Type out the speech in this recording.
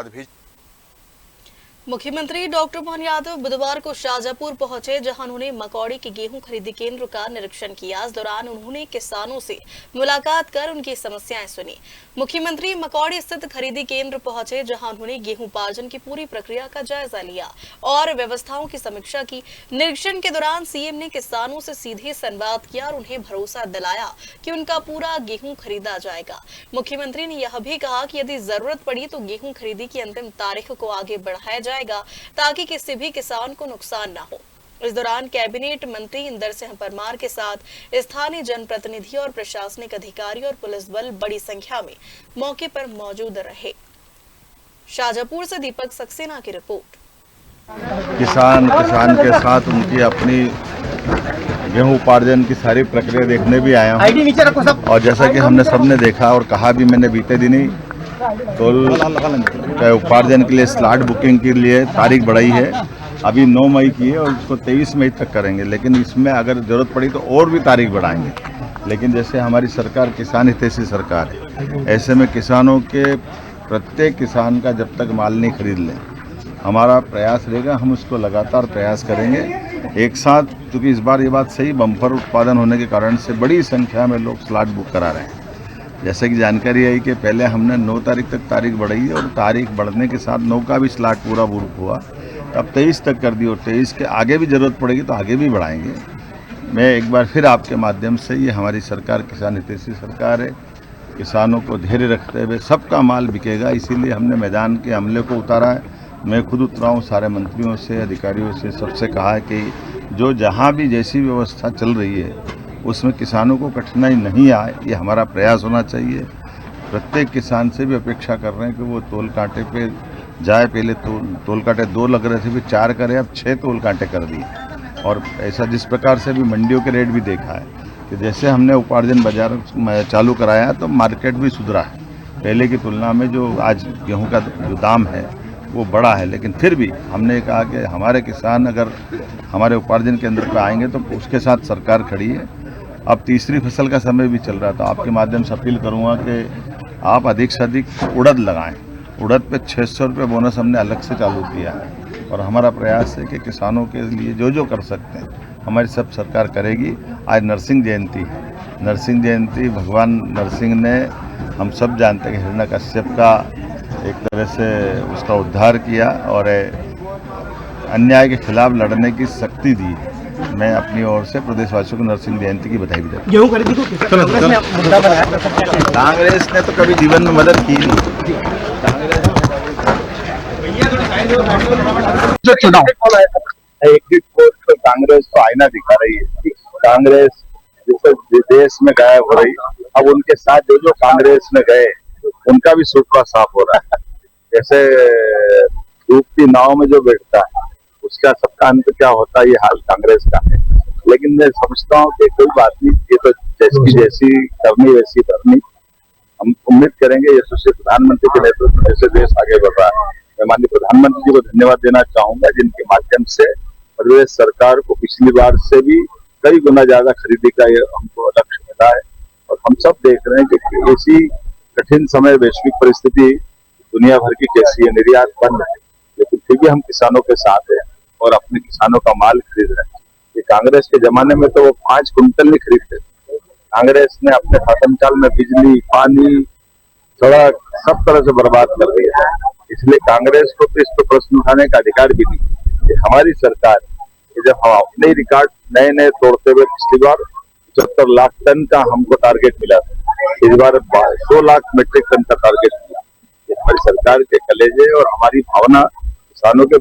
बाद भी। मुख्यमंत्री डॉक्टर मोहन यादव बुधवार को शाजापुर पहुंचे, जहां उन्होंने मकौड़ी के गेहूं खरीदी केंद्र का निरीक्षण किया। इस दौरान उन्होंने किसानों से मुलाकात कर उनकी समस्याएं सुनी। मुख्यमंत्री मकौड़ी स्थित खरीदी केंद्र पहुंचे, जहां उन्होंने गेहूं उपार्जन की पूरी प्रक्रिया का जायजा लिया और व्यवस्थाओं की समीक्षा की। निरीक्षण के दौरान सीएम ने किसानों से सीधे संवाद किया और उन्हें भरोसा दिलाया कि उनका पूरा गेहूं खरीदा जाएगा। मुख्यमंत्री ने यह भी कहा कि यदि जरूरत पड़ी तो गेहूं खरीदी की अंतिम तारीख को आगे बढ़ाया जाएगा ताकि किसी भी किसान को नुकसान न हो। इस दौरान कैबिनेट मंत्री इंदर सिंह परमार के साथ स्थानीय जनप्रतिनिधि और प्रशासनिक अधिकारी और पुलिस बल बड़ी संख्या में मौके पर मौजूद रहे। शाजापुर से दीपक सक्सेना की रिपोर्ट। किसान के साथ उनकी अपनी गेहूं उपार्जन की सारी प्रक्रिया देखने भी आया हूं और जैसा कि हमने सबने देखा और कहा भी मैंने बीते दिनी तो उपार्जन के लिए स्लॉट बुकिंग के लिए तारीख बढ़ाई है। अभी 9 मई की है और इसको 23 मई तक करेंगे, लेकिन इसमें अगर जरूरत पड़ी तो और भी तारीख बढ़ाएंगे। लेकिन जैसे हमारी सरकार किसान हितैषी सरकार है, ऐसे में किसानों के प्रत्येक किसान का जब तक माल नहीं खरीद लें, हमारा प्रयास रहेगा, हम उसको लगातार प्रयास करेंगे एक साथ। क्योंकि इस बार ये बात सही, बम्पर उत्पादन होने के कारण से बड़ी संख्या में लोग स्लॉट बुक करा रहे हैं। जैसे कि जानकारी आई कि पहले हमने 9 तारीख तक तारीख बढ़ाई और तारीख बढ़ने के साथ 9 का भी स्लॉट पूरा बुक हुआ, अब 23 तक कर दी और 23 के आगे भी ज़रूरत पड़ेगी तो आगे भी बढ़ाएंगे। मैं एक बार फिर आपके माध्यम से, ये हमारी सरकार किसान हितैषी सरकार है, किसानों को धैर्य रखते हुए सबका माल बिकेगा, इसीलिए हमने मैदान के अमले को उतारा है। मैं खुद उतरा हूँ, सारे मंत्रियों से, अधिकारियों से, सबसे कहा है कि जो जहाँ भी जैसी व्यवस्था चल रही है उसमें किसानों को कठिनाई नहीं आए, ये हमारा प्रयास होना चाहिए। प्रत्येक किसान से भी अपेक्षा कर रहे हैं कि वो तोल कांटे पे जाए। पहले तोल कांटे 2 लग रहे थे, फिर 4 करे, अब 6 तोल कांटे कर दिए। और ऐसा जिस प्रकार से भी मंडियों के रेट भी देखा है कि जैसे हमने उपार्जन बाजार चालू कराया तो मार्केट भी सुधरा है। पहले की तुलना में जो आज गेहूँ का जो दाम है वो बड़ा है, लेकिन फिर भी हमने कहा कि हमारे किसान अगर हमारे उपार्जन केंद्र पर आएंगे तो उसके साथ सरकार खड़ी है। अब तीसरी फसल का समय भी चल रहा है, तो आपके माध्यम से अपील करूंगा कि आप अधिक से अधिक उड़द लगाएं। उड़द पे 600 रुपये बोनस हमने अलग से चालू किया है और हमारा प्रयास है कि किसानों के लिए जो जो कर सकते हैं हमारी सब सरकार करेगी। आज नरसिंह जयंती है, नरसिंह जयंती, भगवान नरसिंह ने, हम सब जानते हैं कि हिरण्यकश्यप का एक तरह से उसका उद्धार किया और अन्याय के खिलाफ लड़ने की शक्ति दी है। मैं अपनी ओर से प्रदेशवासियों को नरसिंह जयंती की बधाई भी देता हूं। गेहूं खरीदी को कांग्रेस ने तो कभी जीवन में मदद की नहीं। जो चुनाव एग्जिट पोल तो कांग्रेस तो आईना दिखा रही है। कांग्रेस जैसे देश में गायब हो रही, अब उनके साथ जो जो कांग्रेस में गए उनका भी सूखा साफ हो रहा है। जैसे डूबती नाव में जो बैठता है उसका सबका अंत क्या होता है, ये हाल कांग्रेस का है। लेकिन मैं समझता हूँ कि कोई बात नहीं, ये तो जैसी जैसी करनी वैसी करनी। हम उम्मीद करेंगे यशस्वी प्रधानमंत्री के नेतृत्व में जैसे देश आगे बढ़ रहा है। मैं माननीय प्रधानमंत्री जी को धन्यवाद देना चाहूंगा, जिनके माध्यम से प्रदेश सरकार को पिछली बार से भी कई गुना ज्यादा खरीदी का ये हमको लक्ष्य मिला है। और हम सब देख रहे हैं कि ऐसी कठिन समय, वैश्विक परिस्थिति दुनिया भर की कैसी है, निर्यात बंद है, लेकिन फिर भी हम किसानों के साथ हैं और अपने किसानों का माल खरीद रहे हैं। ये कांग्रेस के जमाने में तो वो 5 कुंटल नहीं खरीदते। कांग्रेस ने अपने शासनकाल में बिजली, पानी, सड़क सब तरह से बर्बाद कर दिया है। इसलिए कांग्रेस को तो इस पर प्रश्न उठाने का अधिकार भी नहीं। ये हमारी सरकार है। जब हम अपने रिकॉर्ड नए नए तोड़ते हुए, पिछली बार 75 लाख टन का हमको टारगेट मिला था, इस बार 100 लाख मीट्रिक टन का टारगेट मिला। ये हमारी सरकार के कलेजे और हमारी भावना किसानों के